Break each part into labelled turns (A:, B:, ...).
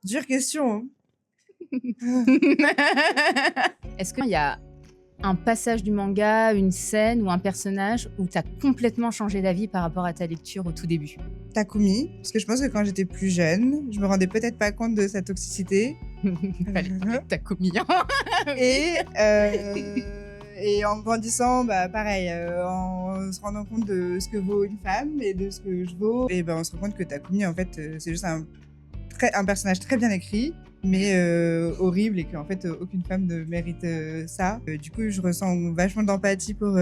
A: Dure question, hein.
B: Est-ce qu'il y a un passage du manga, une scène ou un personnage où tu as complètement changé d'avis par rapport à ta lecture au tout début?
A: Takumi, parce que je pense que quand j'étais plus jeune, je me rendais peut-être pas compte de sa toxicité.
B: Fallait parler de Takumi, hein.
A: Et, et en grandissant, bah, pareil, en se rendant compte de ce que vaut une femme et de ce que je vaux, et ben on se rend compte que Takumi, en fait, c'est juste un personnage très bien écrit, mais horrible, et qu'en fait, aucune femme ne mérite ça. Du coup, je ressens vachement d'empathie pour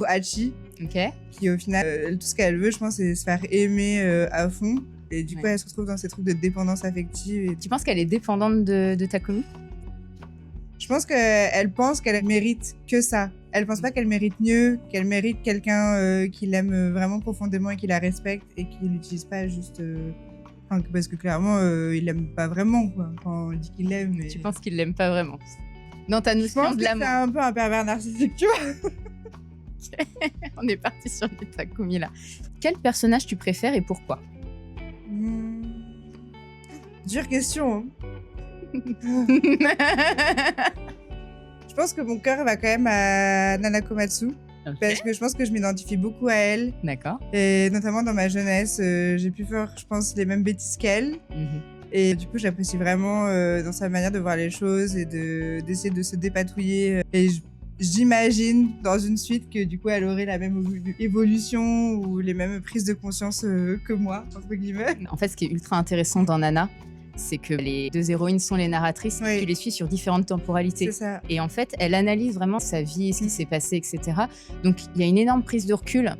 A: Hachi,
B: OK.
A: qui au final, tout ce qu'elle veut, je pense, c'est se faire aimer à fond. Et du coup,
B: Ouais.
A: elle se retrouve dans ces trucs de dépendance affective. Et
B: Tu penses qu'elle est dépendante de Takumi?
A: je pense qu'elle pense qu'elle mérite que ça. Elle pense pas qu'elle mérite mieux, qu'elle mérite quelqu'un qui l'aime vraiment profondément et qui la respecte et qui l'utilise pas juste... parce que clairement, il l'aime pas vraiment, quoi. Quand on dit qu'il l'aime. Mais...
B: Tu penses qu'il l'aime pas vraiment? Dans ta
A: Je
B: notion
A: pense
B: de
A: que c'est
B: l'amour.
A: un peu un pervers narcissique, tu vois.
B: On est parti sur des Takumi là. Quel personnage tu préfères et pourquoi?
A: Dure question, hein. Je pense que mon cœur va quand même à Nana Komatsu.
B: OK.
A: Parce que je pense que je m'identifie beaucoup à elle.
B: D'accord.
A: Et notamment dans ma jeunesse, j'ai pu faire, je pense, les mêmes bêtises qu'elle. Et du coup, j'apprécie vraiment dans sa manière de voir les choses et d'essayer de se dépatouiller. Et j'imagine dans une suite que du coup, elle aurait la même évolution ou les mêmes prises de conscience que moi, entre guillemets.
B: En fait, ce qui est ultra intéressant dans Nana, c'est que les deux héroïnes sont les narratrices.
A: Oui.
B: Tu les suis sur différentes temporalités.
A: C'est ça.
B: Et en fait, elle analyse vraiment sa vie, ce qui s'est passé, etc. Donc, il y a une énorme prise de recul.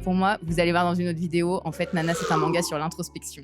B: Pour moi, vous allez voir dans une autre vidéo, en fait, Nana, c'est un manga sur l'introspection.